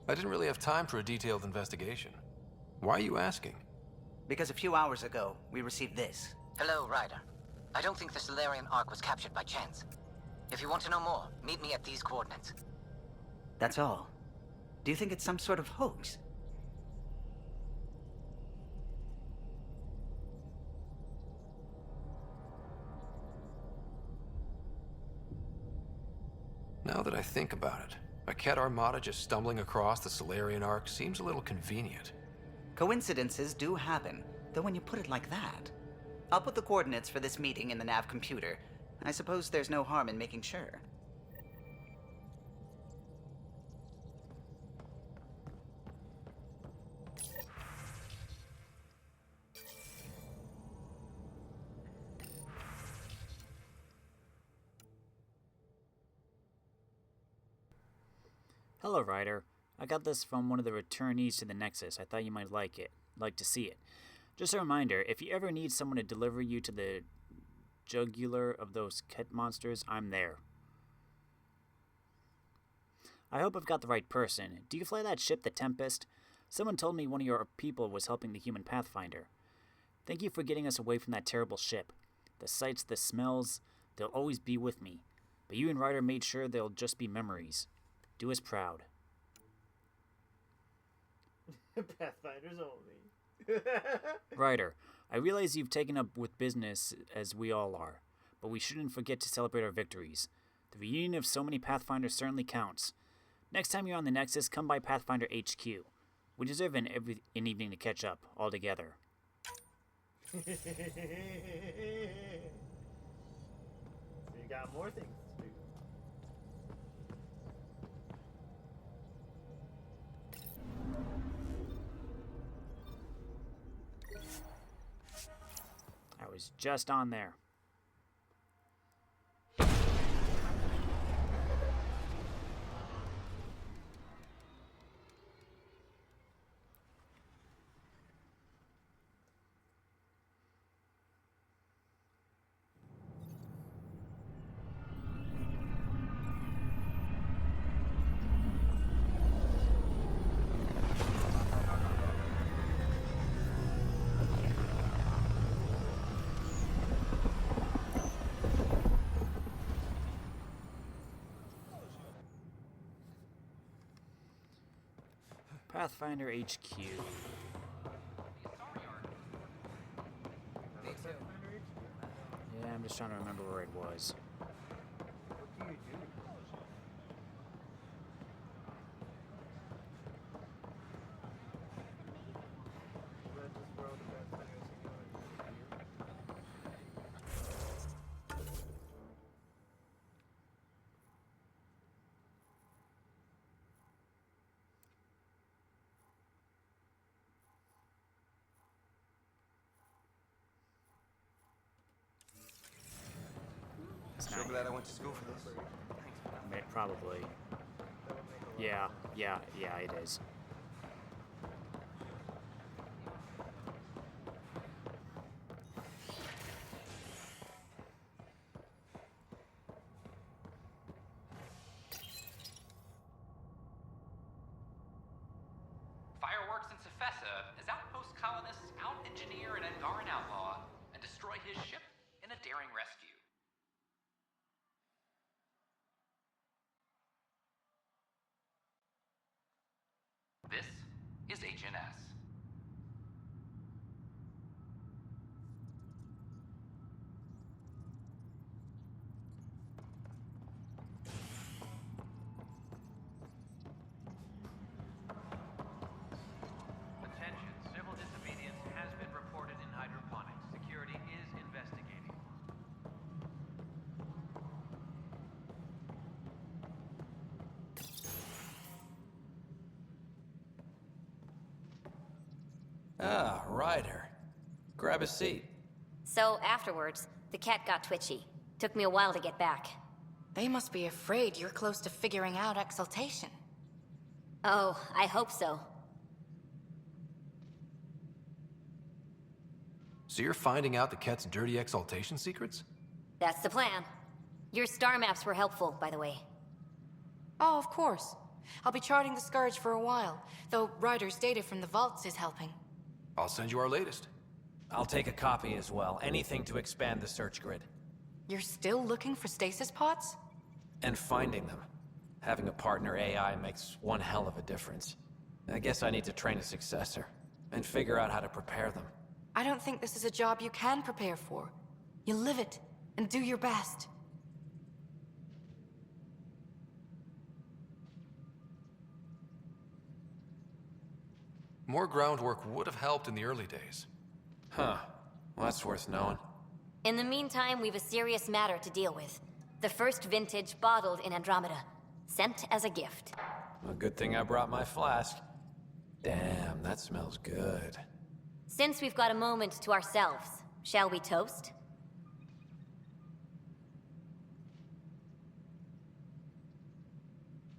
I didn't really have time for a detailed investigation. Why are you asking? Because a few hours ago, we received this. Hello, Ryder. I don't think the Salarian Ark was captured by chance. If you want to know more, meet me at these coordinates. That's all. Do you think it's some sort of hoax? Now that I think about it, a Kett armada just stumbling across the Salarian Ark seems a little convenient. Coincidences do happen, though when you put it like that. I'll put the coordinates for this meeting in the nav computer. I suppose there's no harm in making sure. Hello, Ryder. I got this from one of the returnees to the Nexus. I thought you might like to see it. Just a reminder, if you ever need someone to deliver you to the jugular of those Kett monsters, I'm there. I hope I've got the right person. Do you fly that ship, the Tempest? Someone told me one of your people was helping the human Pathfinder. Thank you for getting us away from that terrible ship. The sights, the smells, they'll always be with me. But you and Ryder made sure they'll just be memories. Do us proud. Pathfinders only. Ryder, I realize you've taken up with business as we all are, but we shouldn't forget to celebrate our victories. The reunion of so many Pathfinders certainly counts. Next time you're on the Nexus, come by Pathfinder HQ. We deserve an evening to catch up, all together. So you got more things to do. I was just on there. Pathfinder HQ. Yeah, I'm just trying to remember where it was. What do you do? So glad I went to school for this. Probably. Yeah, it is. Fireworks in Cephessa as outpost colonists out-engineer an Angaran outlaw and destroy his ship in a daring rescue. This is HNS. Attention, civil disobedience has been reported in hydroponics. Security is investigating. Ah, Ryder. Grab a seat. So afterwards, the cat got twitchy. Took me a while to get back. They must be afraid you're close to figuring out exaltation. Oh, I hope so. So you're finding out the Kett's dirty exaltation secrets? That's the plan. Your star maps were helpful, by the way. Oh, of course. I'll be charting the Scourge for a while, though Ryder's data from the vaults is helping. I'll send you our latest. I'll take a copy as well. Anything to expand the search grid. You're still looking for stasis pods? And finding them. Having a partner AI makes one hell of a difference. I guess I need to train a successor, and figure out how to prepare them. I don't think this is a job you can prepare for. You live it, and do your best. More groundwork would have helped in the early days. Huh. Well, that's worth knowing. In the meantime, we've a serious matter to deal with. The first vintage bottled in Andromeda. Sent as a gift. A good thing I brought my flask. Damn, that smells good. Since we've got a moment to ourselves, shall we toast?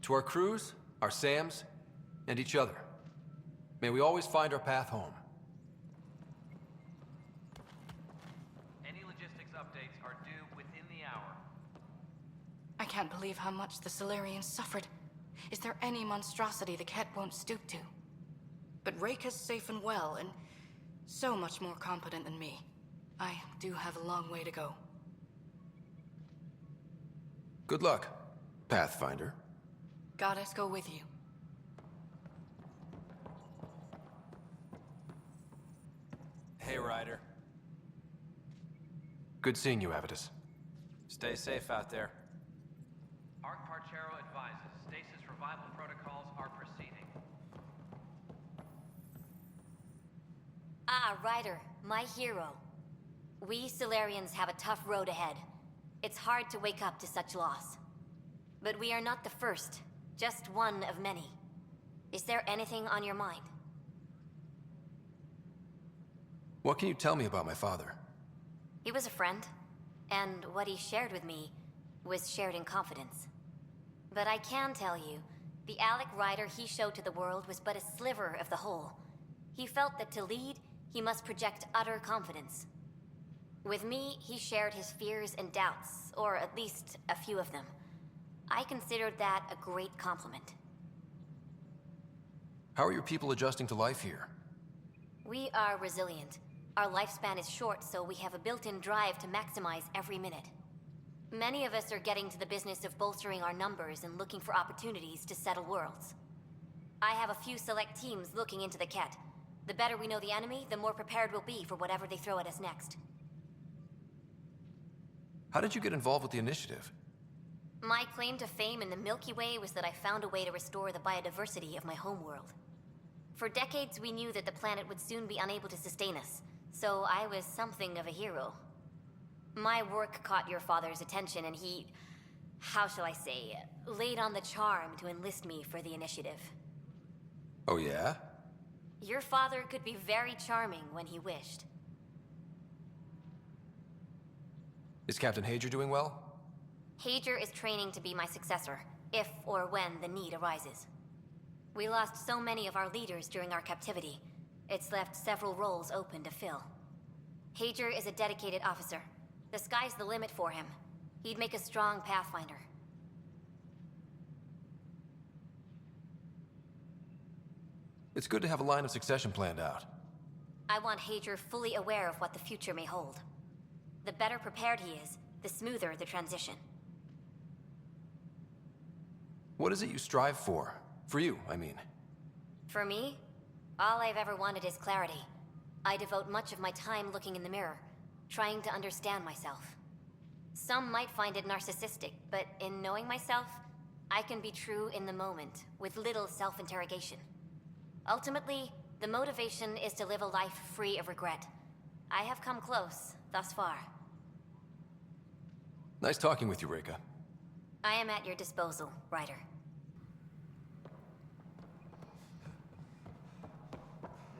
To our crews, our Sams, and each other. May we always find our path home. Any logistics updates are due within the hour. I can't believe how much the Salarians suffered. Is there any monstrosity the Kett won't stoop to? But Reika's safe and well, and so much more competent than me. I do have a long way to go. Good luck, Pathfinder. Goddess go with you. Hey, Ryder. Good seeing you, Avitus. Stay safe out there. Arc Parchero advises stasis revival protocols are proceeding. Ah, Ryder, my hero. We Salarians have a tough road ahead. It's hard to wake up to such loss. But we are not the first, just one of many. Is there anything on your mind? What can you tell me about my father? He was a friend, and what he shared with me was shared in confidence. But I can tell you, the Alec Ryder he showed to the world was but a sliver of the whole. He felt that to lead, he must project utter confidence. With me, he shared his fears and doubts, or at least a few of them. I considered that a great compliment. How are your people adjusting to life here? We are resilient. Our lifespan is short, so we have a built-in drive to maximize every minute. Many of us are getting to the business of bolstering our numbers and looking for opportunities to settle worlds. I have a few select teams looking into the Kett. The better we know the enemy, the more prepared we'll be for whatever they throw at us next. How did you get involved with the initiative? My claim to fame in the Milky Way was that I found a way to restore the biodiversity of my homeworld. For decades, we knew that the planet would soon be unable to sustain us, so I was something of a hero. My work caught your father's attention, and he, how shall I say, laid on the charm to enlist me for the initiative. Oh yeah? Your father could be very charming when he wished. Is Captain Hager doing well? Hager is training to be my successor, if or when the need arises. We lost so many of our leaders during our captivity. It's left several roles open to fill. Hager is a dedicated officer. The sky's the limit for him. He'd make a strong Pathfinder. It's good to have a line of succession planned out. I want Hager fully aware of what the future may hold. The better prepared he is, the smoother the transition. What is it you strive for? For you, I mean. For me, all I've ever wanted is clarity. I devote much of my time looking in the mirror, trying to understand myself. Some might find it narcissistic, but in knowing myself, I can be true in the moment, with little self-interrogation. Ultimately, the motivation is to live a life free of regret. I have come close, thus far. Nice talking with you, Reika. I am at your disposal, Ryder.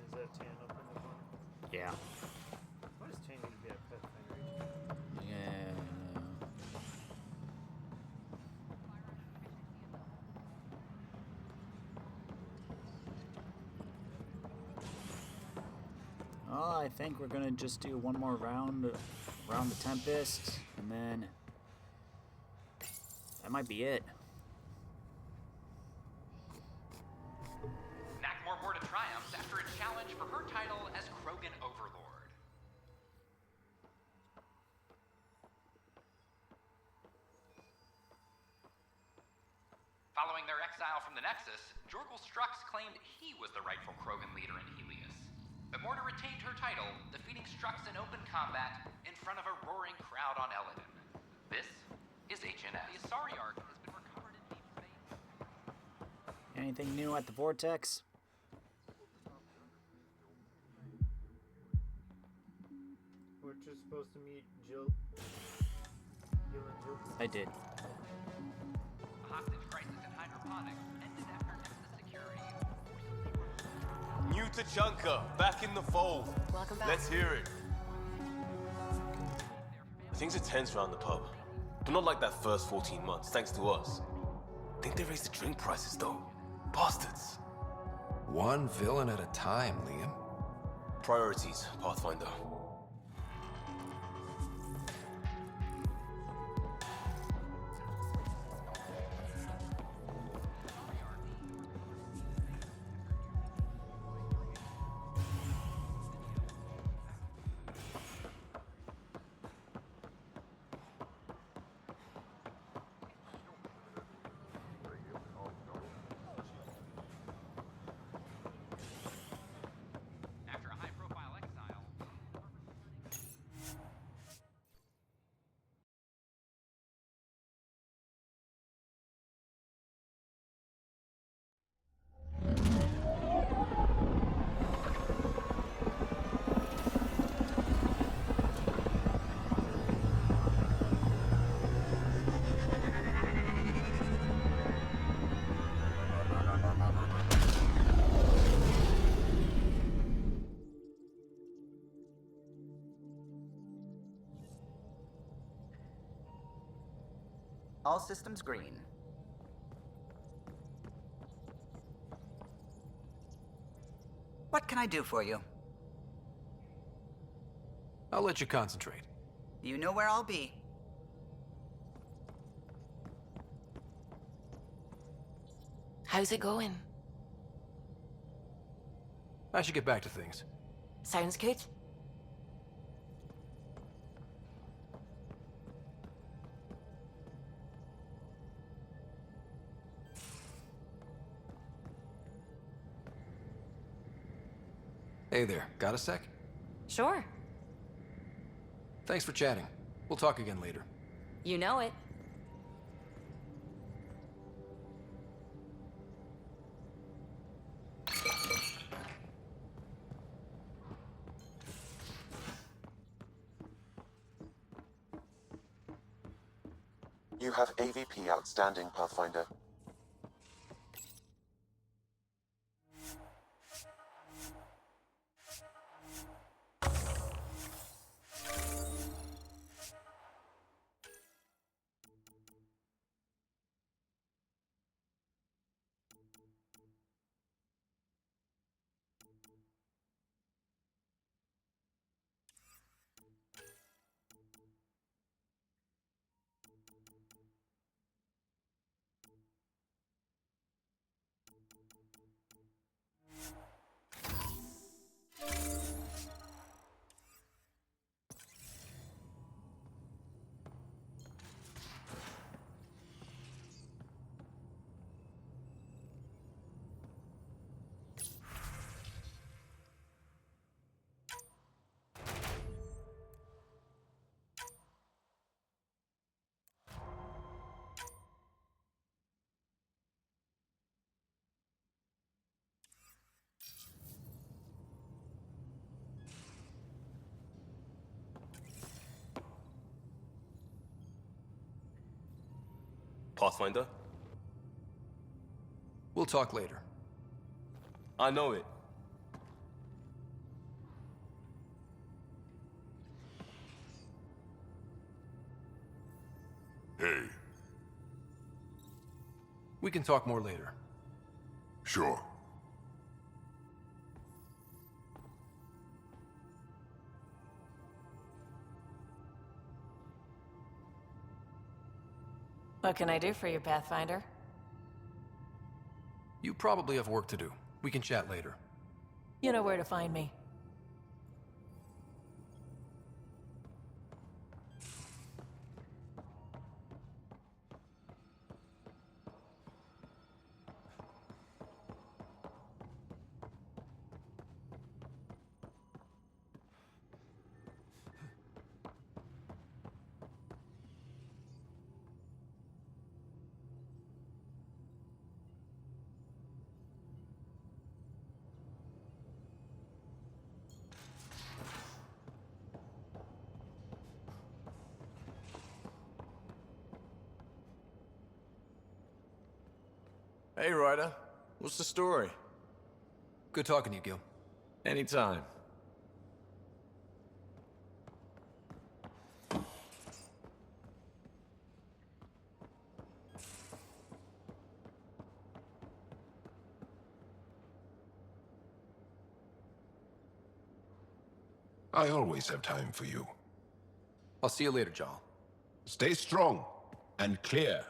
Is that tan up in the corner? Yeah. Why does tan need to be at Pathfinder? Yeah. Well, I think we're gonna just do one more round around the Tempest, and then that might be it. triumphs after a challenge for her title as Krogan Overlord. Following their exile from the Nexus, Jorgal Strux claimed he was the rightful Krogan leader in Helios. But Morta retained her title, defeating Strux in open combat in front of a roaring crowd on Eladin. This is HNS. The Asari arc has been recovered in deep space. Anything new at the Vortex? We're just supposed to meet Jill. Gil and Jill. I did. The hostage crisis in hydroponics ended after Nexus security. New Tachanka, back in the fold. Welcome back. Let's hear it. Things are tense around the pub, but not like that first 14 months, thanks to us. Think they raised the drink prices, though. Bastards. One villain at a time, Liam. Priorities, Pathfinder. After a high-profile exile, All systems green. What can I do for you? I'll let you concentrate. You know where I'll be. How's it going? I should get back to things. Sounds good. Hey there, got a sec? Sure. Thanks for chatting. We'll talk again later. You know it. You have AVP outstanding, Pathfinder. Pathfinder? We'll talk later. I know it. Hey, We can talk more later. sure. What can I do for you, Pathfinder? You probably have work to do. We can chat later. You know where to find me. Hey, Ryder. What's the story? Good talking to you, Gil. Anytime. I always have time for you. I'll see you later, Jarl. Stay strong and clear.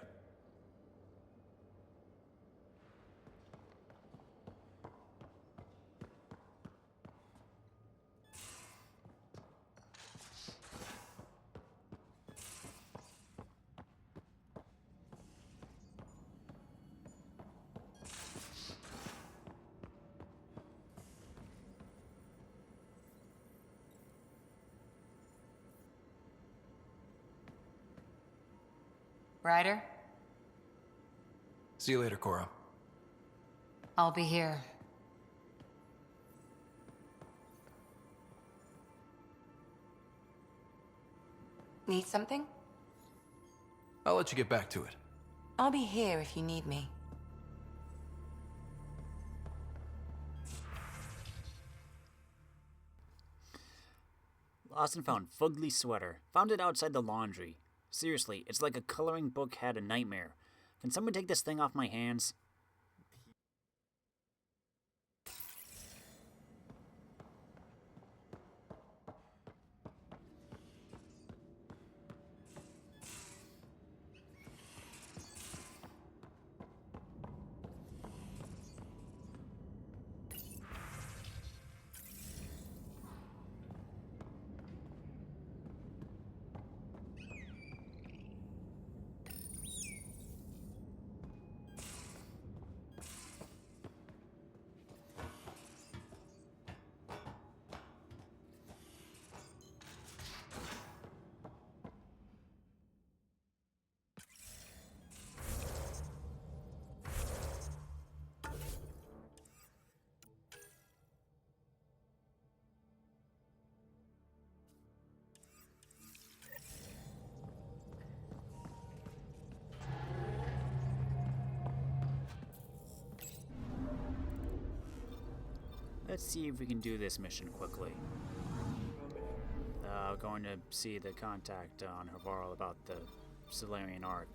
Ryder, See you later, Cora. I'll be here. Need something? I'll let you get back to it. I'll be here if you need me. Lost and found fugly sweater. Found it outside the laundry. Seriously, it's like a coloring book had a nightmare. Can someone take this thing off my hands? Let's see if we can do this mission quickly. Going to see the contact on Havarl about the Salarian Ark.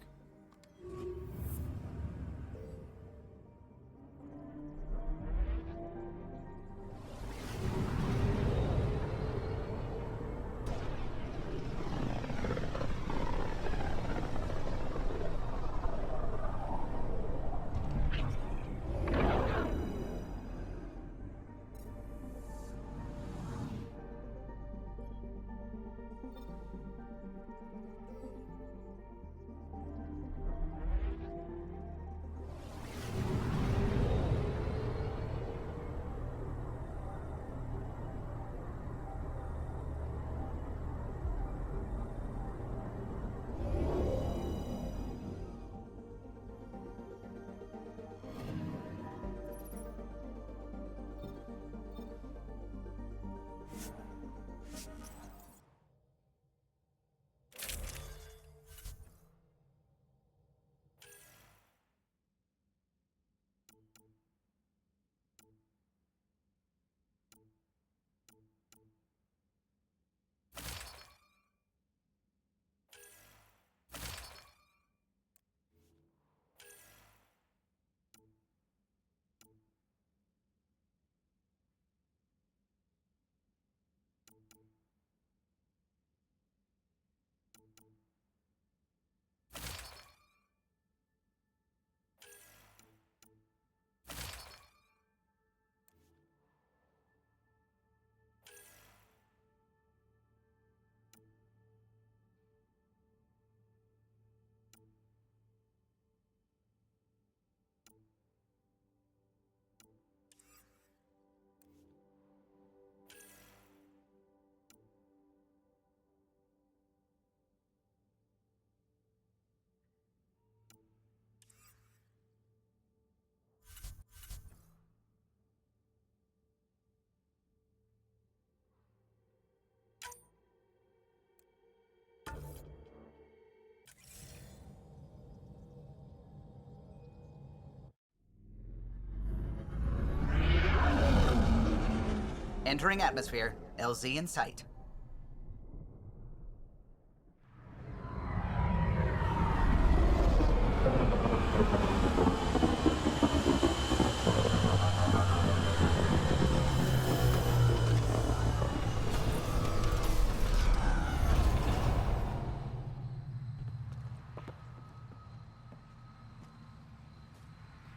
Entering atmosphere. LZ in sight.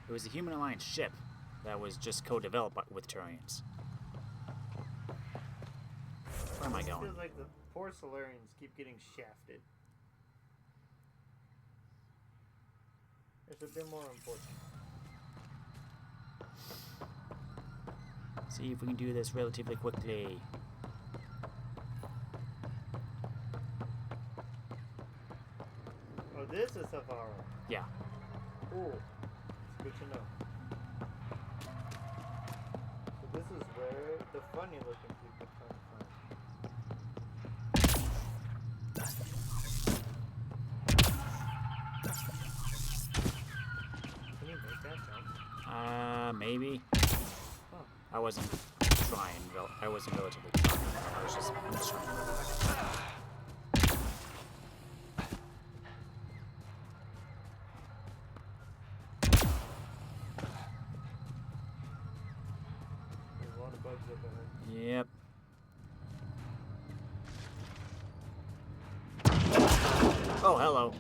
It was a Human Alliance ship that was just co-developed with Turians. Where am I It going? feels like the poor Salarians keep getting shafted. There's a bit more important. See if we can do this relatively quickly. Oh, this is Savaro. Yeah. Cool. It's good to know. So this is where the funny looking people come from. Can you make that jump? Maybe. Huh. I wasn't trying. I wasn't relatively trying. I'm just trying to remember. There's a lot of bugs up ahead. Yep. Oh, hello.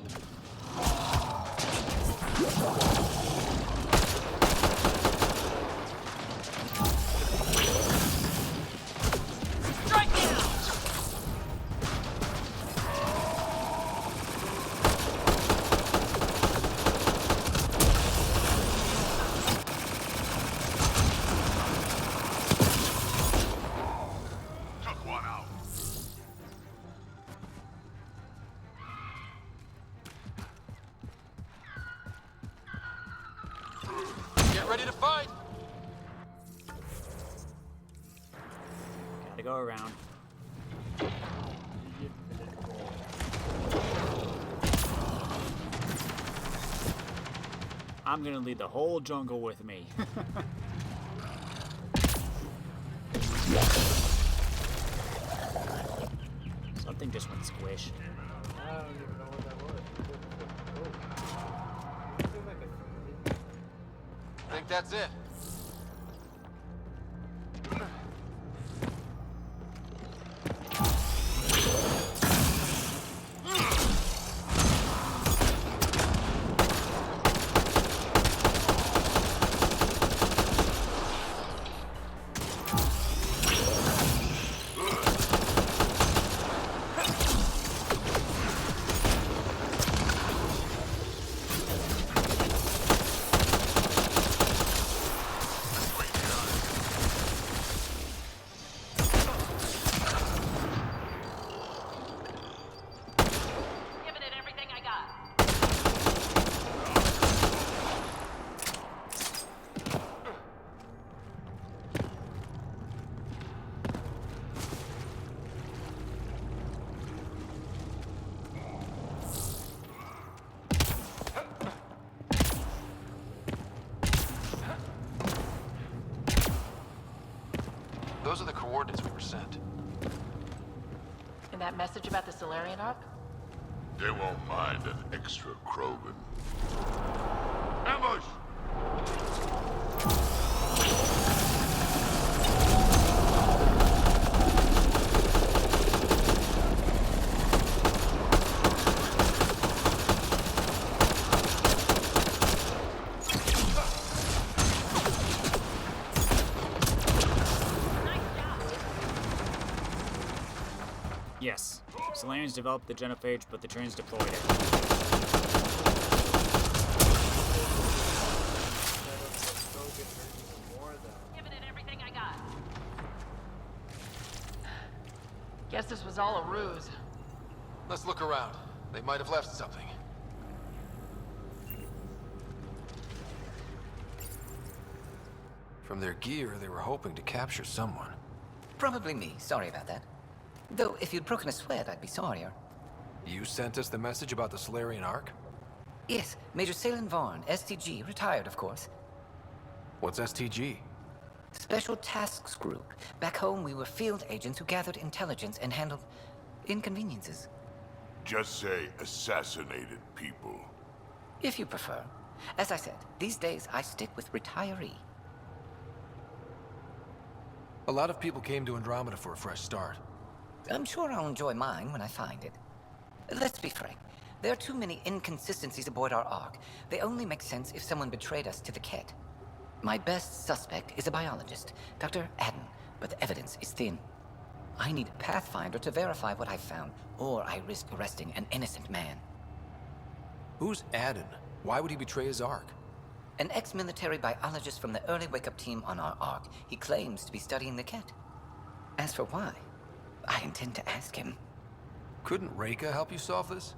Get ready to fight! Gotta go around. I'm gonna lead the whole jungle with me. Something just went squish. I don't even know what that was. Oh. It looked like a... Think that's it. Those are the coordinates we were sent. And that message about the Salarian Ark? They won't mind an extra Krogan. Ambush! Yes. Salarians developed the genophage, but the Turians deployed it. Giving it everything I got. Guess this was all a ruse. Let's look around. They might have left something. From their gear, they were hoping to capture someone. Probably me. Sorry about that. Though, if you'd broken a sweat, I'd be sorrier. You sent us the message about the Salarian Ark? Yes, Major Salin Vaughn, STG, retired, of course. What's STG? Special Tasks Group. Back home, we were field agents who gathered intelligence and handled inconveniences. Just say assassinated people. If you prefer. As I said, these days I stick with retiree. A lot of people came to Andromeda for a fresh start. I'm sure I'll enjoy mine when I find it. Let's be frank. There are too many inconsistencies aboard our Ark. They only make sense if someone betrayed us to the Kett. My best suspect is a biologist, Dr. Adden, but the evidence is thin. I need a Pathfinder to verify what I've found, or I risk arresting an innocent man. Who's Adden? Why would he betray his Ark? An ex-military biologist from the early wake-up team on our Ark. He claims to be studying the Kett. As for why, I intend to ask him. Couldn't Reika help you solve this?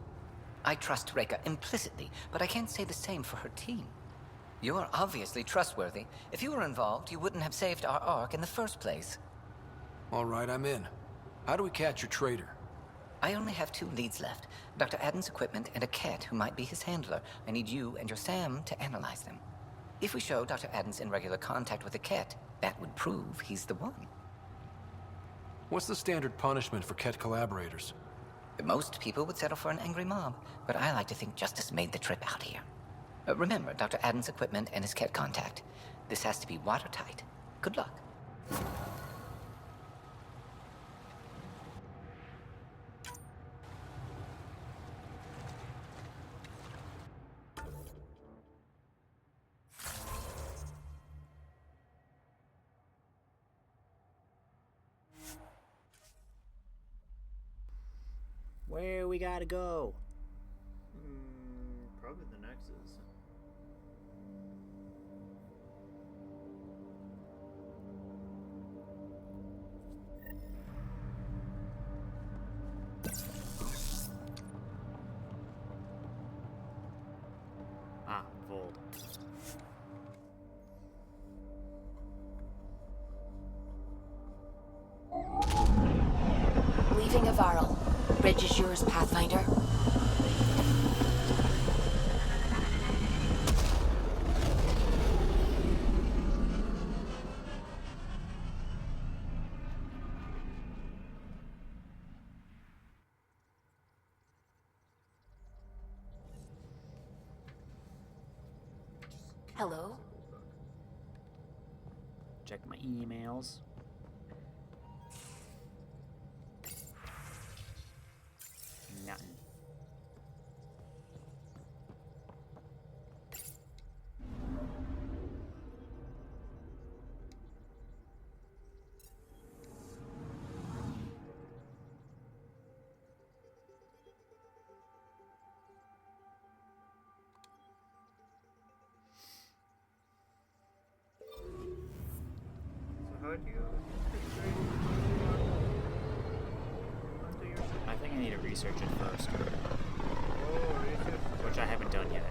I trust Reika implicitly, but I can't say the same for her team. You're obviously trustworthy. If you were involved, you wouldn't have saved our Ark in the first place. All right, I'm in. How do we catch your traitor? I only have 2 leads left. Dr. Adden's equipment and a Kett who might be his handler. I need you and your Sam to analyze them. If we show Dr. Adden's in regular contact with the Kett, that would prove he's the one. What's the standard punishment for Kett collaborators? Most people would settle for an angry mob, but I like to think justice made the trip out here. Remember Dr. Adden's equipment and his Kett contact. This has to be watertight. Good luck. Where we gotta go? Probably the Nexus. Ah, Vold. Leaving Avaril. Bridge is yours, Pathfinder. Hello? Check my emails. Nothing. So how do you integrate onto your I think I need to research it first, Oh, research. which I haven't done yet.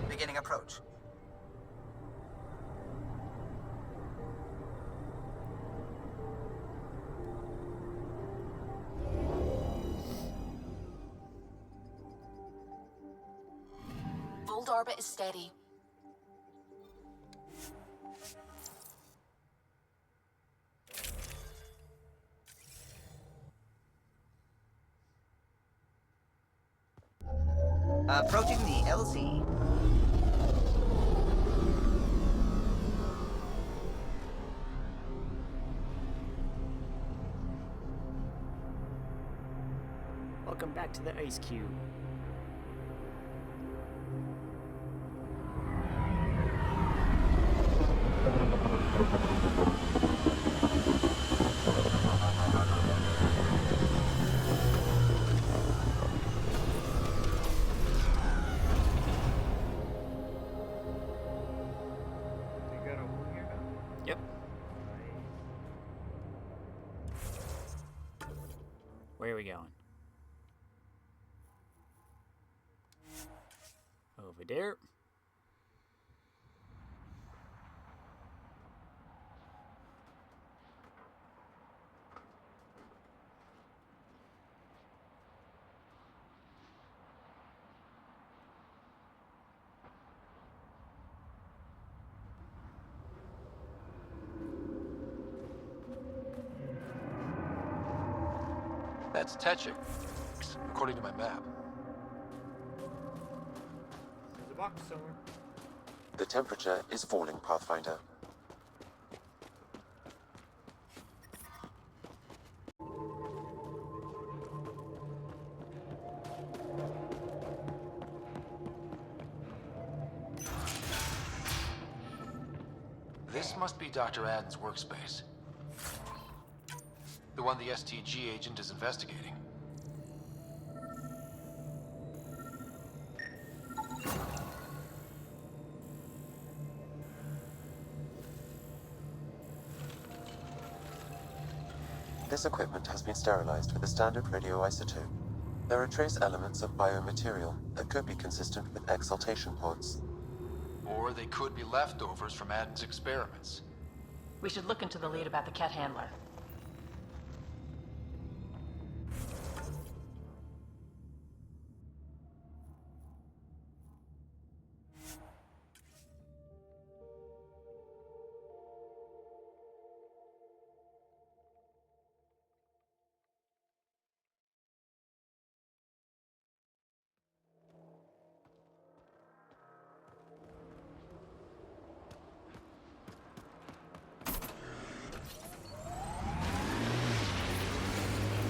Beginning approach. Vold orbit is steady. Approaching the LZ. Welcome back to the Ice Cube. You got a hole here now? Yep. Nice. Where are we going? Over there. That's Tetchik, according to my map. There's a box somewhere. The temperature is falling, Pathfinder. This must be Dr. Adden's workspace. The one the STG agent is investigating. This equipment has been sterilized with a standard radioisotope. There are trace elements of biomaterial that could be consistent with exaltation pods. Or they could be leftovers from Adden's experiments. We should look into the lead about the Kett handler.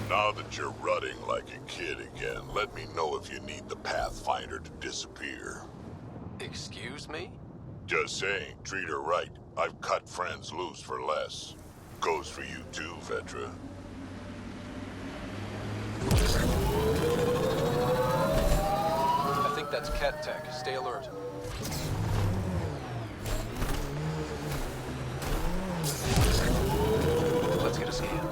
Now that you're rutting like a kid again, let me know if you need the Pathfinder to disappear. Excuse me? Just saying, treat her right. I've cut friends loose for less. Goes for you too, Vetra. I think that's Kett tech. Stay alert. Let's get a scan.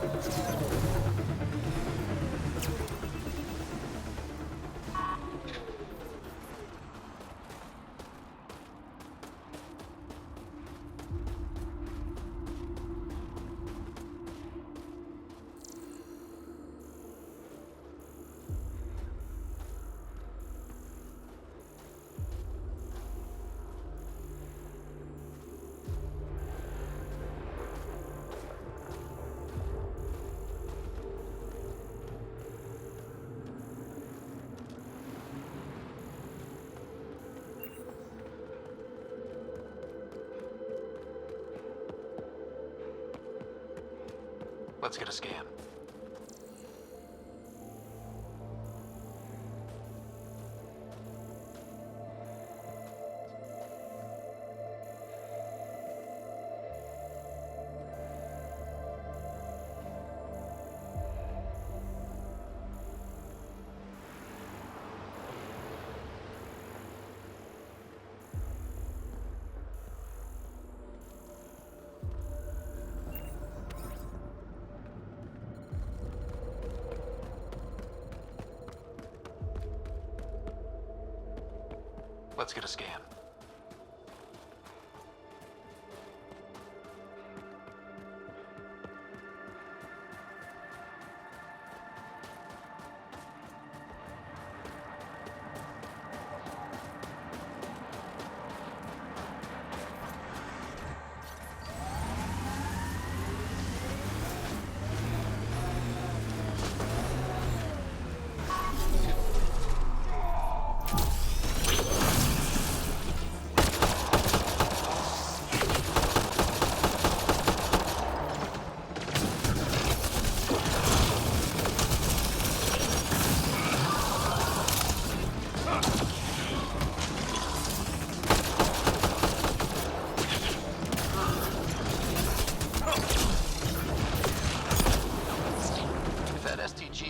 Let's get a scan. Let's get a scan.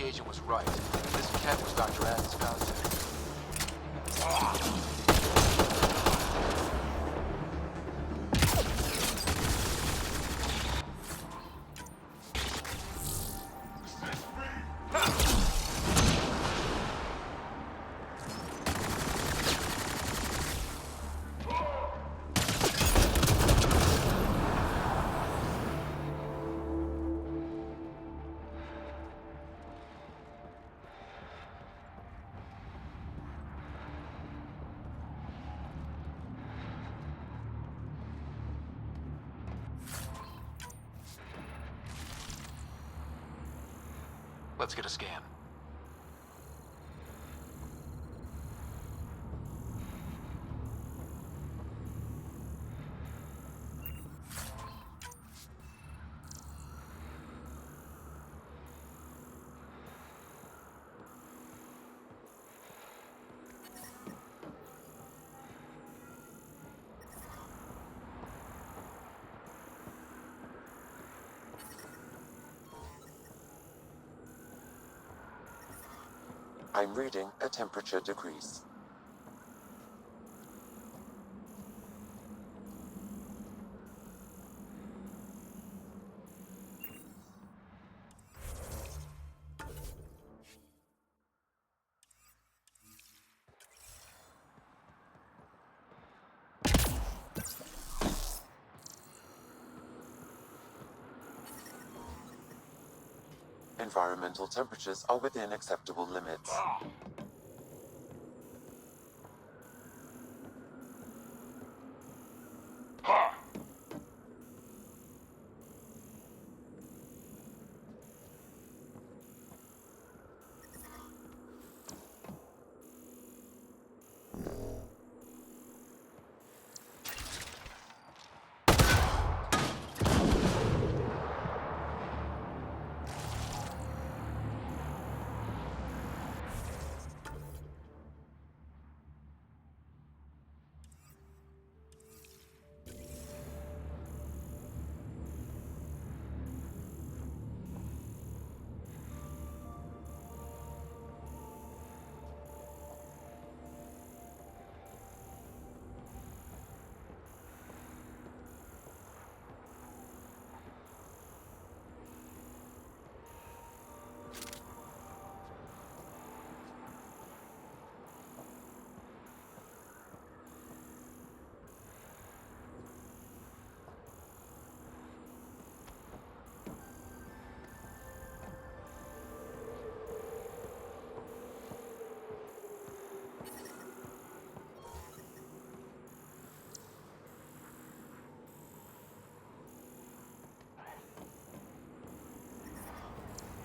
Agent was right. This Kett was Dr. Adden's contact. Let's get a scan. I'm reading a temperature decrease. Environmental temperatures are within acceptable limits.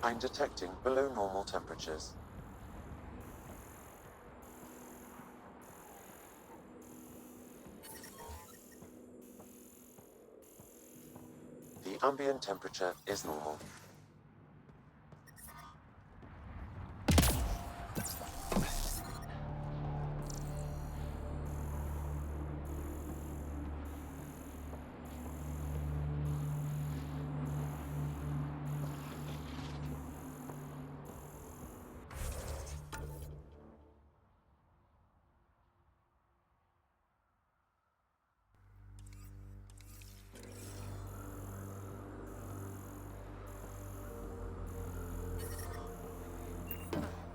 I'm detecting below normal temperatures. The ambient temperature is normal.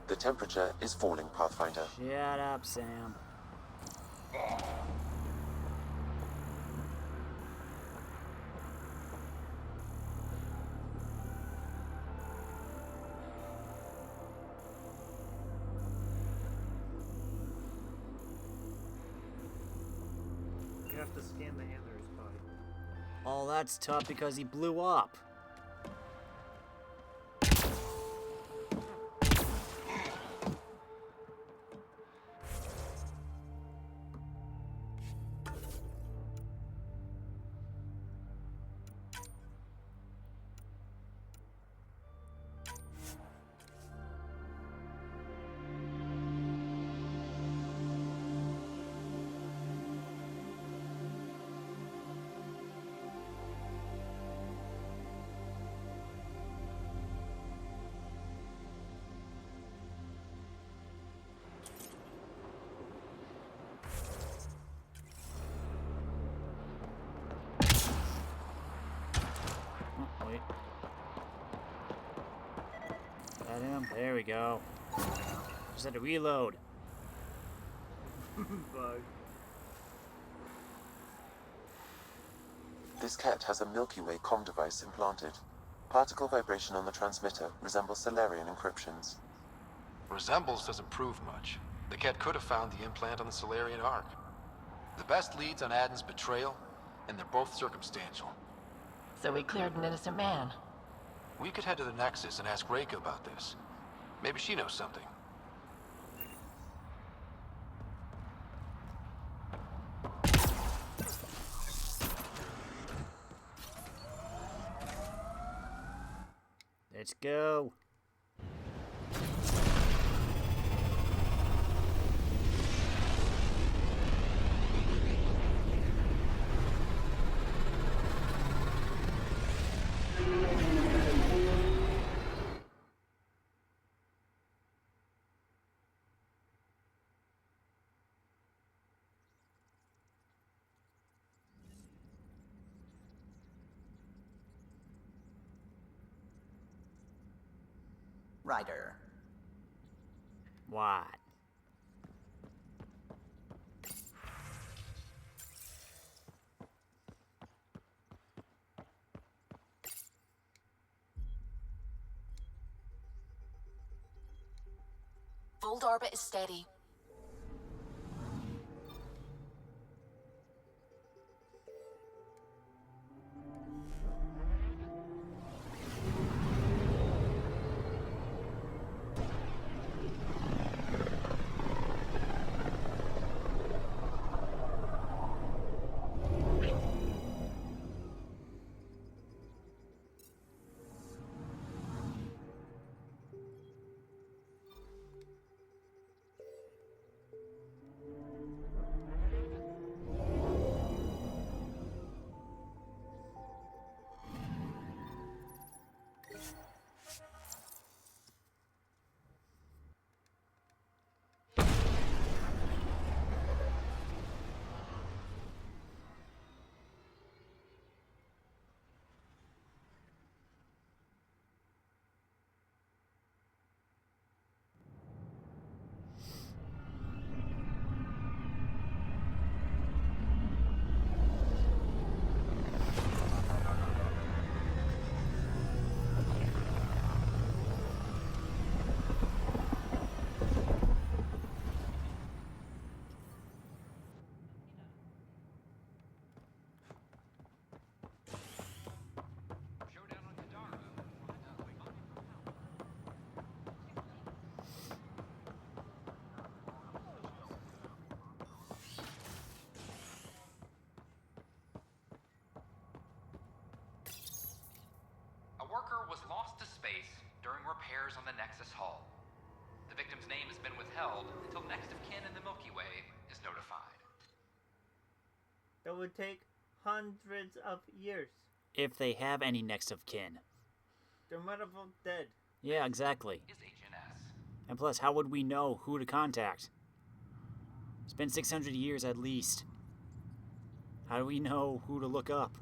The temperature is falling, Pathfinder. Shut up, Sam. You have to scan the handler's body. Oh, that's tough because he blew up. Oh, wait. Got him. There we go. Just had to reload. Bug. This Kett has a Milky Way comm device implanted. Particle vibration on the transmitter resembles Salarian encryptions. Resembles doesn't prove much. The Kett could have found the implant on the Salarian Ark. The best leads on Aden's betrayal, and they're both circumstantial. So we cleared an innocent man. We could head to the Nexus and ask Reika about this. Maybe she knows something. Let's go. Ryder. What? Fold orbit is steady. A worker was lost to space during repairs on the Nexus hull. The victim's name has been withheld until next of kin in the Milky Way is notified. That would take hundreds of years. If they have any next of kin. They might have all dead. Yeah, exactly. Is HNS. And plus, how would we know who to contact? It's been 600 years at least. How do we know who to look up?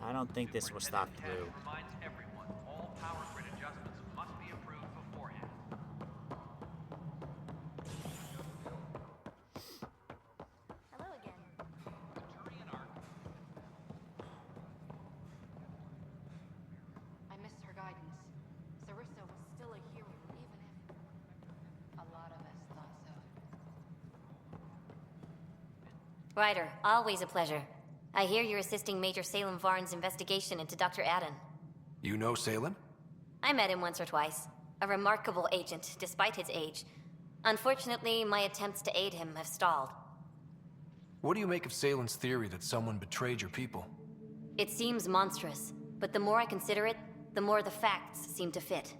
I don't think this was thought through. Reminds everyone all power grid adjustments must be approved beforehand. Hello again. I missed her guidance. Sarissa was still a hero, even if... A lot of us thought so. Ryder, always a pleasure. I hear you're assisting Major Salem Varn's investigation into Dr. Adden. You know Salem? I met him once or twice. A remarkable agent, despite his age. Unfortunately, my attempts to aid him have stalled. What do you make of Salem's theory that someone betrayed your people? It seems monstrous, but the more I consider it, the more the facts seem to fit.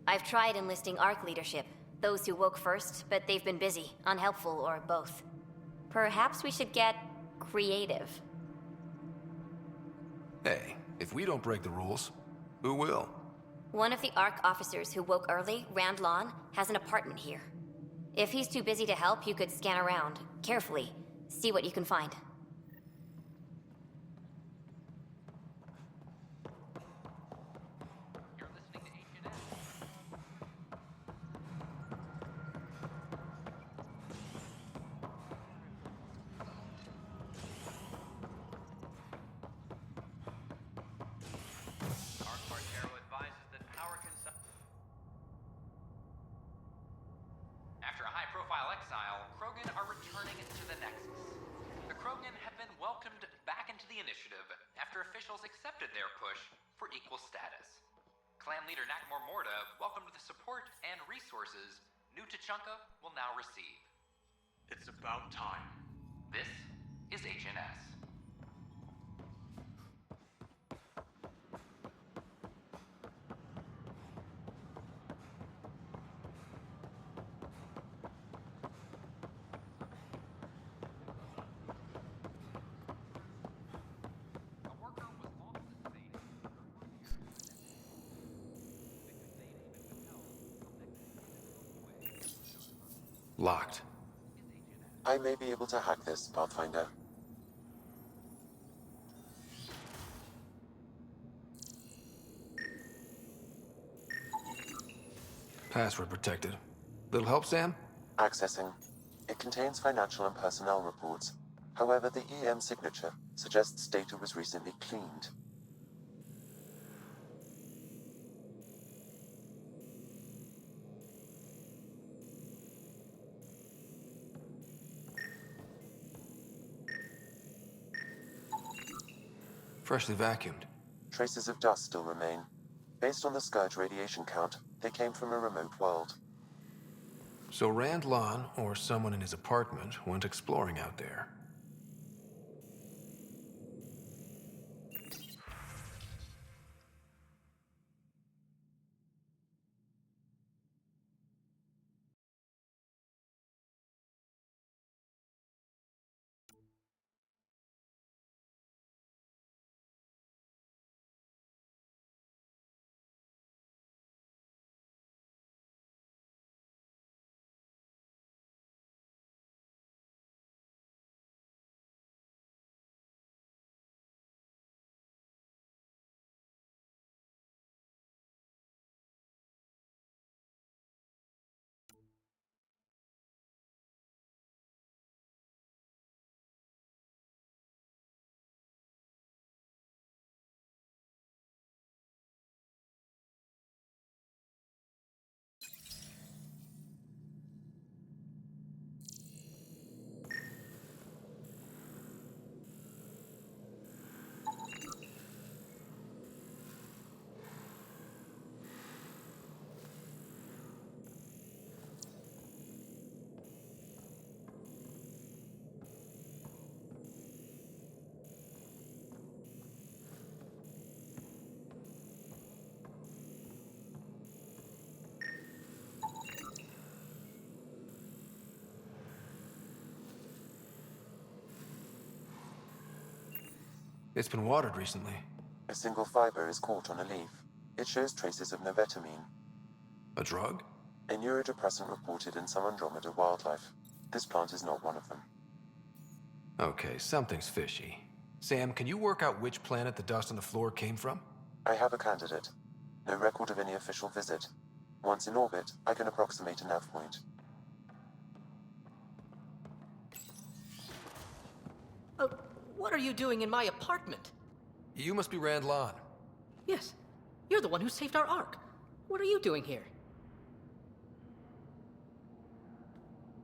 I've tried enlisting ARC leadership, those who woke first, but they've been busy, unhelpful, or both. Perhaps we should get creative. Hey, if we don't break the rules, who will? One of the ARC officers who woke early, Rand Lawn, has an apartment here. If he's too busy to help, you could scan around, carefully, see what you can find. for equal status. Clan leader Nakmor Morda welcomed the support and resources New Tachanka will now receive. It's about time. This is HNS. Locked. I may be able to hack this, Pathfinder. Password protected. Little help, Sam? Accessing. It contains financial and personnel reports. However, the EM signature suggests data was recently cleaned. Freshly vacuumed. Traces of dust still remain. Based on the Scourge radiation count, they came from a remote world. So Rand Lon, or someone in his apartment, went exploring out there. It's been watered recently. A single fiber is caught on a leaf. It shows traces of novetamine, A drug? a neurodepressant reported in some Andromeda wildlife. This plant is not one of them. Okay, something's fishy. Sam, can you work out which planet the dust on the floor came from? I have a candidate. No record of any official visit. Once in orbit, I can approximate a nav point. Oh, what are you doing in my apartment? You must be Rand Lon. Yes, you're the one who saved our Ark. What are you doing here?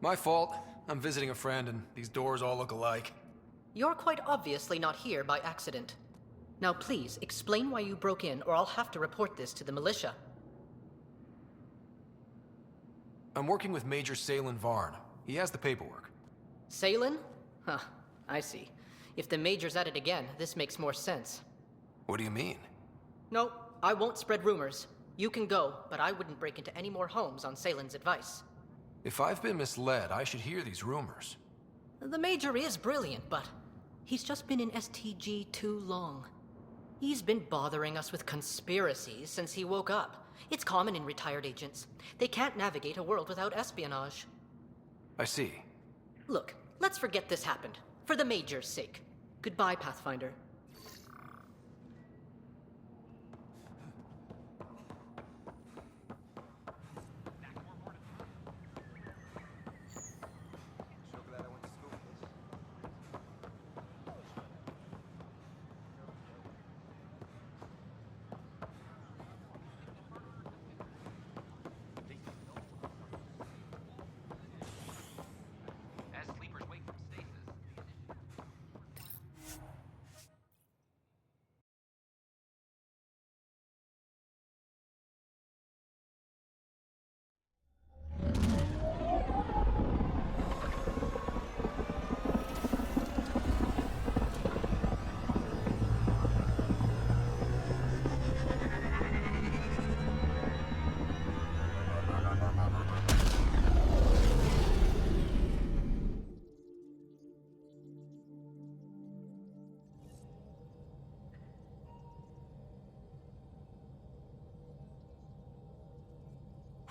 My fault. I'm visiting a friend, and these doors all look alike. You're quite obviously not here by accident. Now please, explain why you broke in, or I'll have to report this to the militia. I'm working with Major Salen Varn. He has the paperwork. Salen? Huh, I see. If the Major's at it again, this makes more sense. What do you mean? No, I won't spread rumors. You can go, but I wouldn't break into any more homes on Salen's advice. If I've been misled, I should hear these rumors. The Major is brilliant, but he's just been in STG too long. He's been bothering us with conspiracies since he woke up. It's common in retired agents. They can't navigate a world without espionage. I see. Look, let's forget this happened. For the Major's sake. Goodbye, Pathfinder.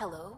Hello?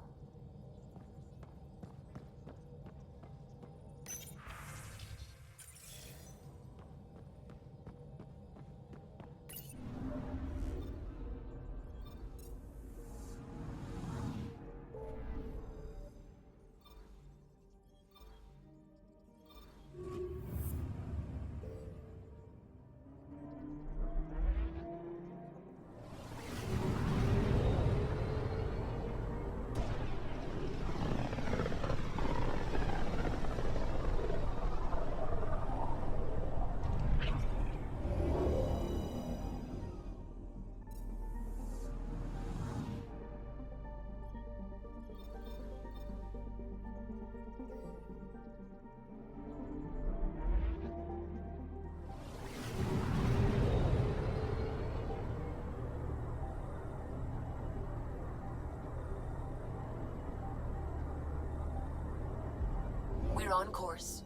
We're on course.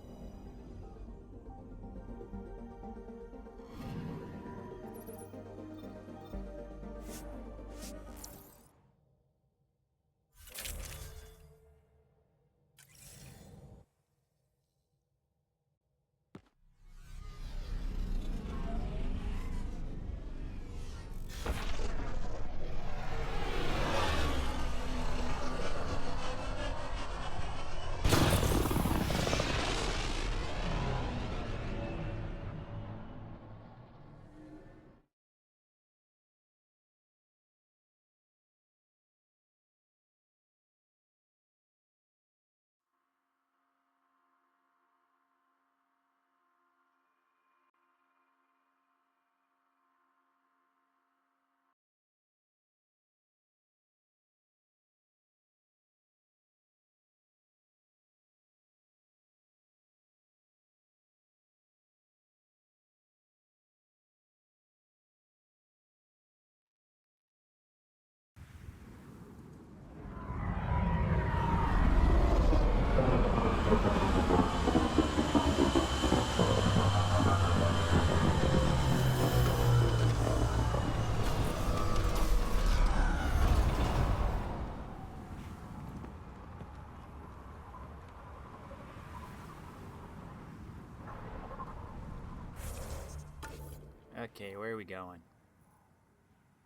Okay, where are we going?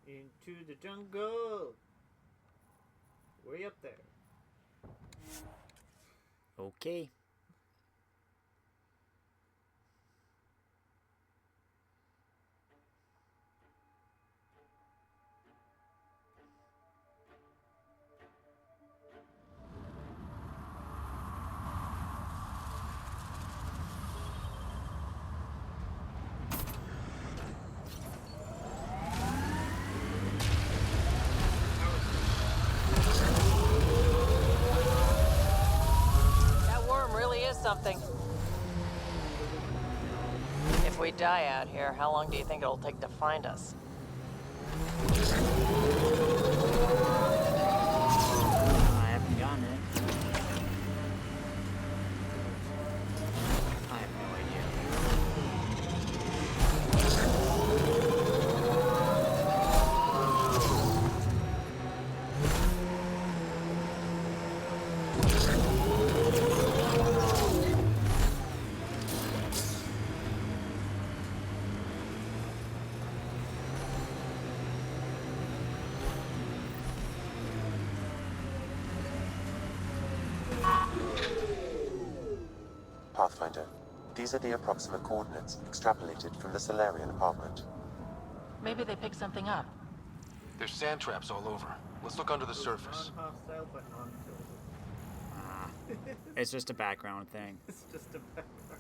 Into the jungle. Way up there. Okay. Something. If we die out here, how long do you think it'll take to find us? I haven't gotten it. I have no idea. Pathfinder, these are the approximate coordinates extrapolated from the Salarian apartment. Maybe they picked something up. There's sand traps all over. Let's look under the surface. Non-hostile, but non-killable. It's just a background thing. It's just a background thing.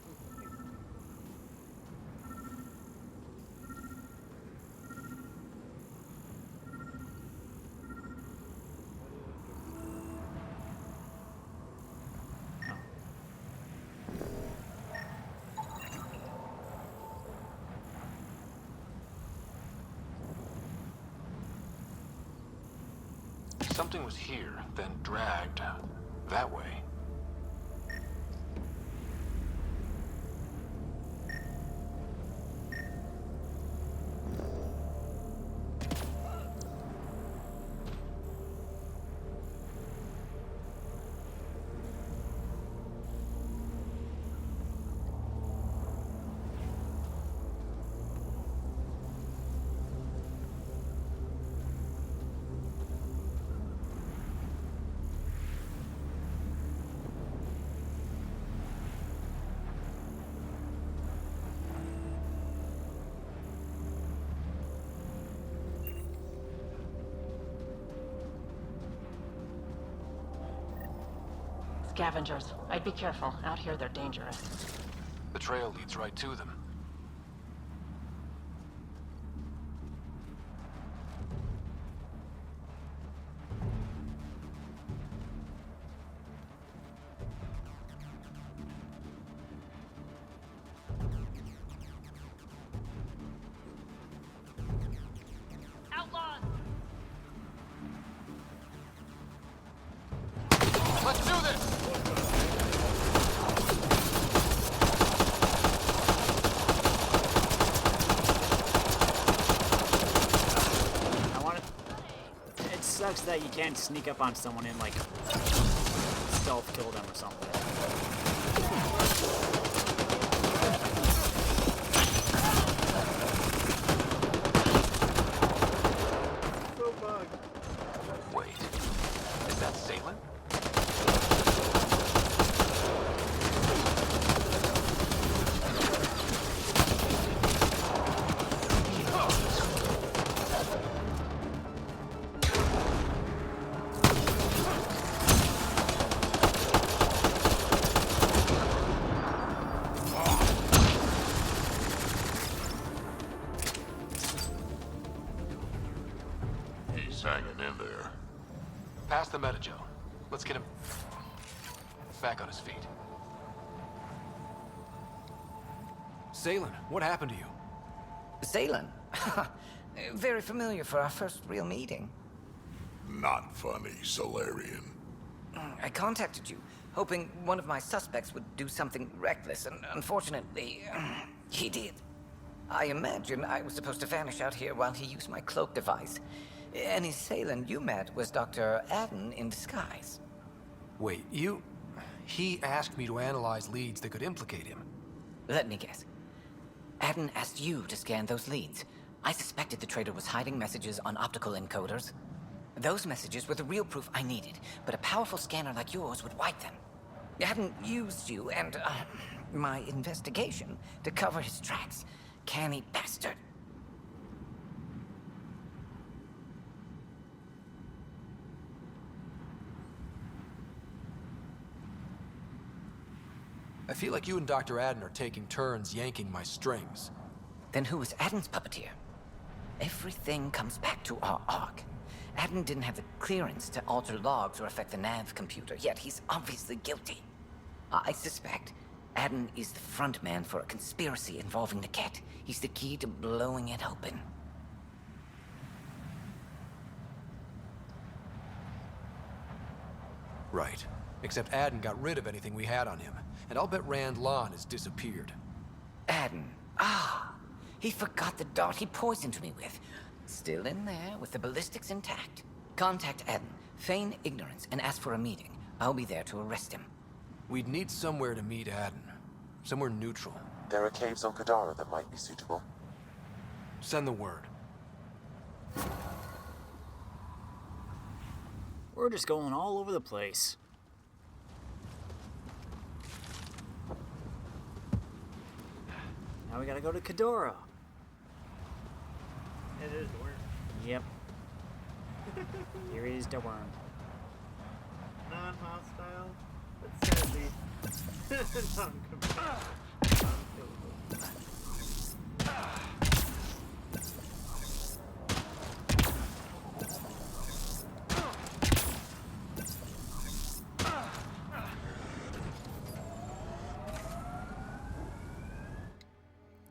Something was here, then dragged that way. Scavengers. I'd be careful. Out here, they're dangerous. The trail leads right to them. Let's do this! It sucks that you can't sneak up on someone and, like, stealth kill them or something. So bugged. Wait, is that Salem? He's hanging in there. Pass the Metajo. Let's get him back on his feet. Salem, what happened to you? Salem? Very familiar for our first real meeting. Not funny, Salarian. I contacted you, hoping one of my suspects would do something reckless, and unfortunately, he did. I imagine I was supposed to vanish out here while he used my cloak device. Any Salem you met was Dr. Adden in disguise. Wait, he asked me to analyze leads that could implicate him. Let me guess. Adden asked you to scan those leads. I suspected the traitor was hiding messages on optical encoders. Those messages were the real proof I needed, but a powerful scanner like yours would wipe them. Adden used you and, my investigation to cover his tracks. Canny bastard. I feel like you and Dr. Adden are taking turns yanking my strings. Then who was Adden's puppeteer? Everything comes back to our arc. Adden didn't have the clearance to alter logs or affect the nav computer, yet he's obviously guilty. I suspect Adden is the front man for a conspiracy involving the Kett. He's the key to blowing it open. Right. Except Adden got rid of anything we had on him. And I'll bet Rand Lon has disappeared. Adden. He forgot the dart he poisoned me with. Still in there, with the ballistics intact. Contact Adden, feign ignorance, and ask for a meeting. I'll be there to arrest him. We'd need somewhere to meet Adden. Somewhere neutral. There are caves on Kadara that might be suitable. Send the word. We're just going all over the place. Now we gotta go to Kadora. It is the worm. Yep. Here is the worm. Non-hostile, but sadly non-combatant. Non-killable.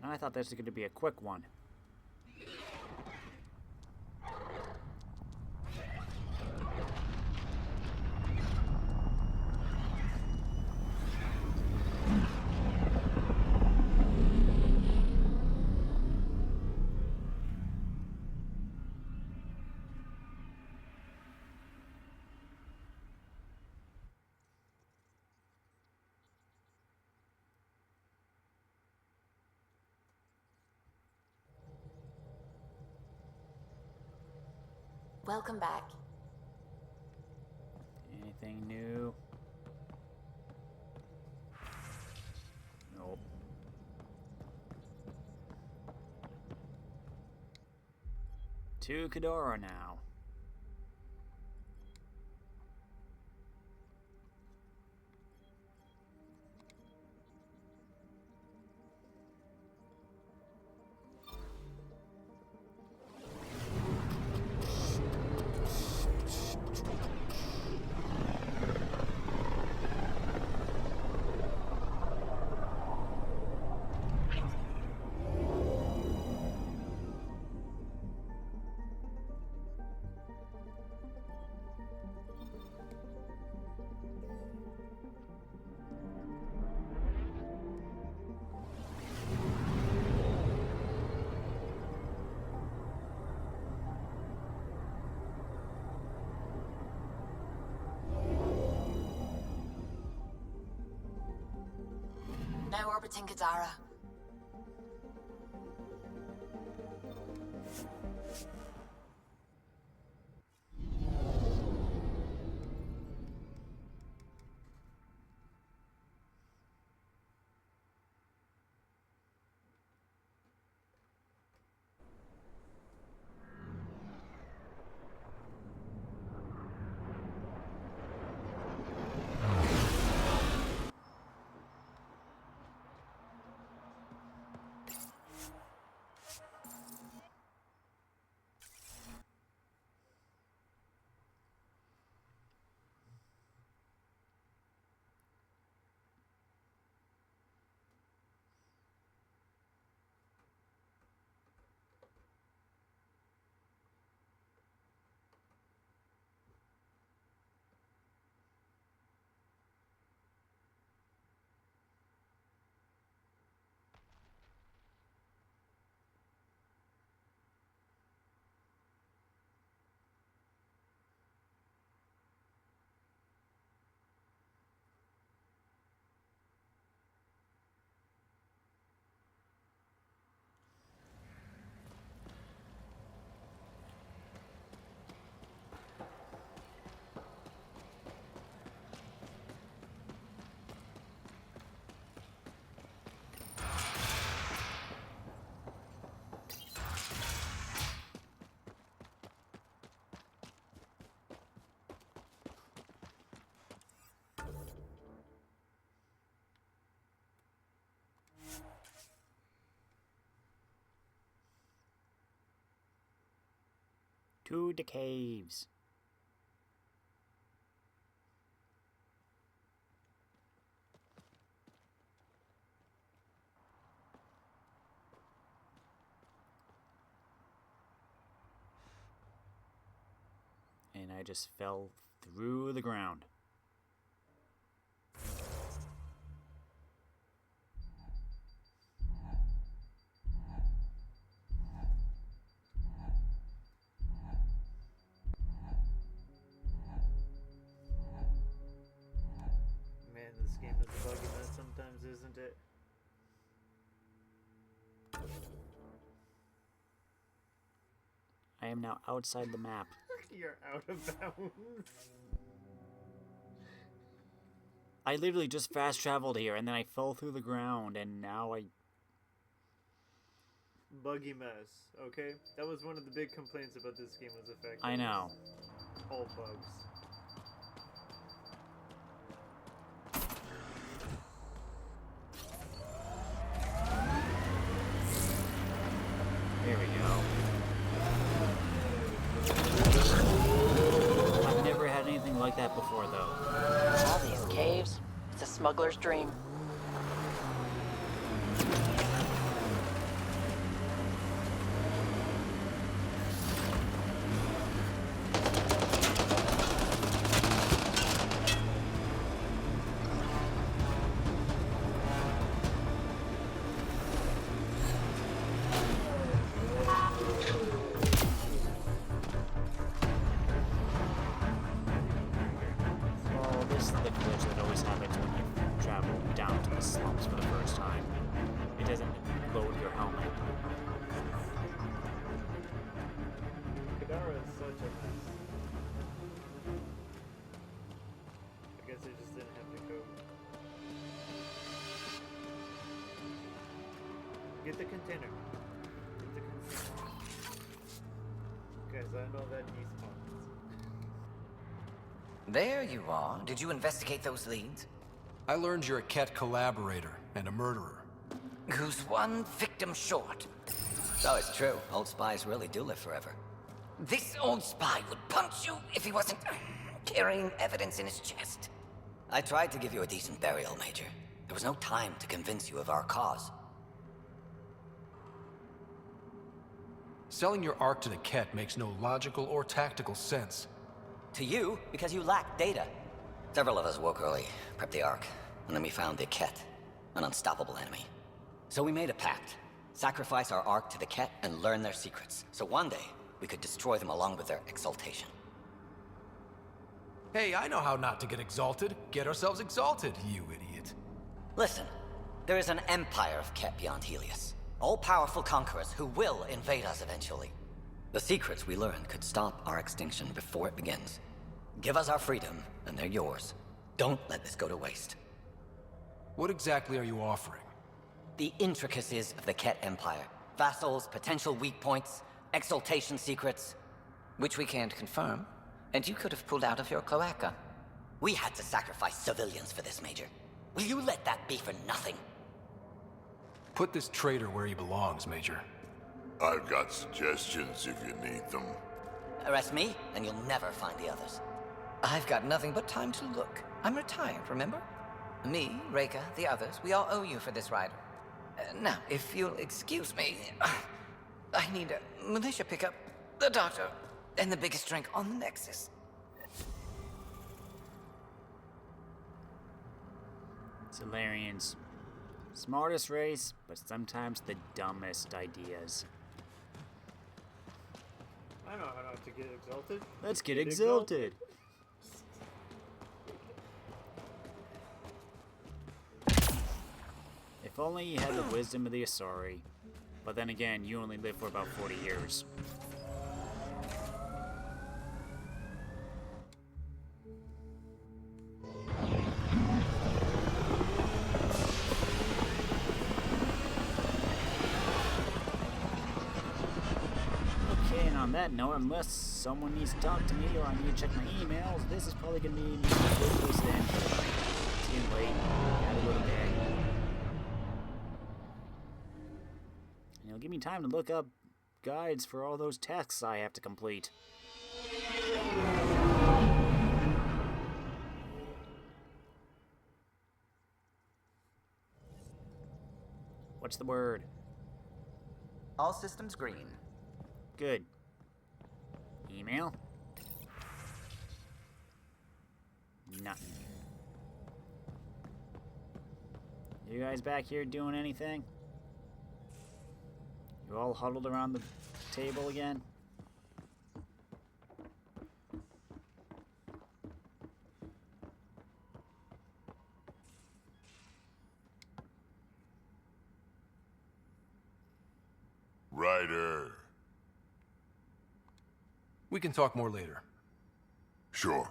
I thought this was going to be a quick one. Welcome back. Anything new? Nope. To Kadora now. Tingadara. To the caves. And I just fell through the ground. Man, this game is a buggy mess sometimes, isn't it? I am now outside the map. You're out of bounds. I literally just fast traveled here and then I fell through the ground and now I... Buggy mess, okay? That was one of the big complaints about this game was the fact that I know. All bugs. There we go. I've never had anything like that before, though. All these caves, it's a smuggler's dream. Get the container. Get the container. Guys, I know that despawns. There you are. Did you investigate those leads? I learned you're a Kett collaborator and a murderer. Who's one victim short? So it's true. Old spies really do live forever. This old spy would punch you if he wasn't carrying evidence in his chest. I tried to give you a decent burial, Major. There was no time to convince you of our cause. Selling your Ark to the Kett makes no logical or tactical sense. To you, because you lack data. Several of us woke early, prepped the Ark, and then we found the Kett, an unstoppable enemy. So we made a pact. Sacrifice our Ark to the Kett and learn their secrets, so one day we could destroy them along with their exaltation. Hey, I know how not to get exalted. Get ourselves exalted, you idiot. Listen, There is an empire of Kett beyond Helios. All-powerful conquerors who will invade us eventually. The secrets we learn could stop our extinction before it begins. Give us our freedom, and they're yours. Don't let this go to waste. What exactly are you offering? The intricacies of the Kett Empire. Vassals, potential weak points, exaltation secrets. Which we can't confirm, and you could have pulled out of your cloaca. We had to sacrifice civilians for this, Major. Will you let that be for nothing? Put this traitor where he belongs, Major. I've got suggestions if you need them. Arrest me, and you'll never find the others. I've got nothing but time to look. I'm retired, remember? Me, Reika, the others, we all owe you for this ride. Now, if you'll excuse me, I need a militia pickup, the doctor, and the biggest drink on the Nexus. Salarians. Smartest race, but sometimes the dumbest ideas. I know how not to get exalted. Let's get exalted. If only you had the wisdom of the Asari. But then again, you only live for about 40 years. Okay, and on that note, unless someone needs to talk to me or I need to check my emails, this is probably going to be me close to the end of the night. It's getting late. Gotta go to bed. And it'll give me time to look up guides for all those tasks I have to complete. What's the word? All systems green. Good. Email? Nothing. You guys back here doing anything? You all huddled around the table again? Ryder. We can talk more later. Sure.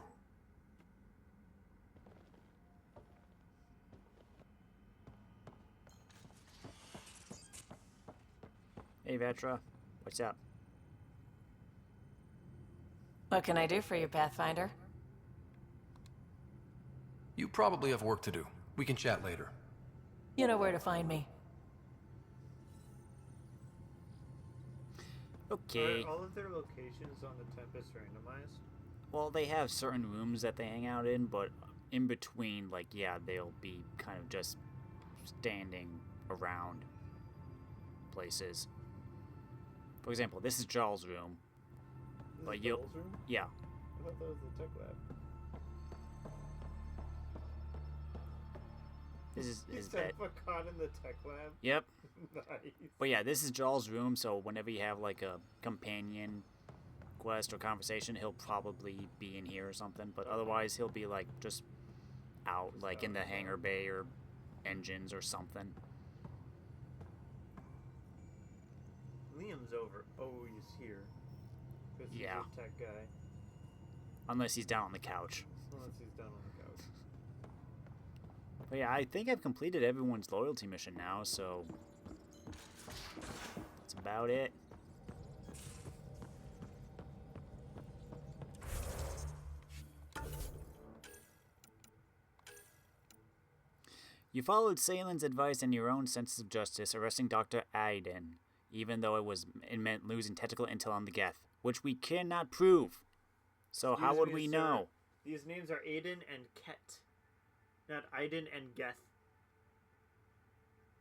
Hey, Vetra. What's up? What can I do for you, Pathfinder? You probably have work to do. We can chat later. You know where to find me. Okay. Are all of their locations on the Tempest randomized? Well, they have certain rooms that they hang out in, but in between, like, yeah, they'll be kind of just standing around places. For example, this is Jarl's room. But you'll... Jarl's room? Yeah. I thought that was the tech lab. This is his He's bed. caught in the tech lab? Yep. Nice. But yeah, this is Jarl's room, so whenever you have like a companion quest or conversation, he'll probably be in here or something. But otherwise, he'll be like just out, like in the hangar bay or engines or something. Liam's over. Oh, he's here. Because he's Yeah. a tech guy. Unless he's down on the couch. Unless he's down on the couch. But yeah, I think I've completed everyone's loyalty mission now, so that's about it. You followed Salen's advice and your own sense of justice, arresting Dr. Aiden, even though it meant losing technical intel on the Geth, which we cannot prove. So how would we know? These names are Aiden and Kett, not Aiden and Geth.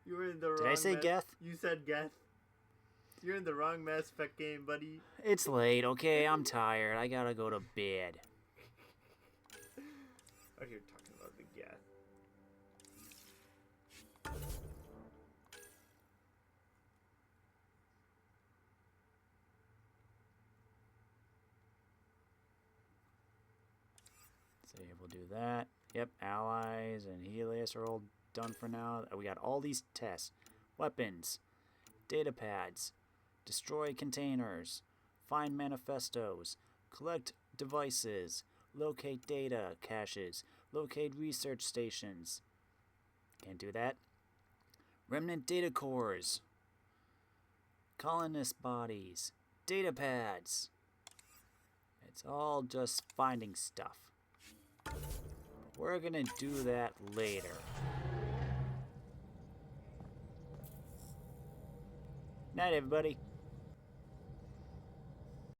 You were in the wrong. Did I say Geth? You said Geth. You're in the wrong Mass Effect game, buddy. It's late, okay? I'm tired. I gotta go to bed. Out here talking about the Geth. So we'll do that. Yep, allies and Helios are all done for now. We got all these tests. Weapons. Data pads. Destroy containers. Find manifestos. Collect devices. Locate data caches. Locate research stations. Can't do that. Remnant data cores. Colonist bodies. Data pads. It's all just finding stuff. We're gonna do that later. Night, everybody.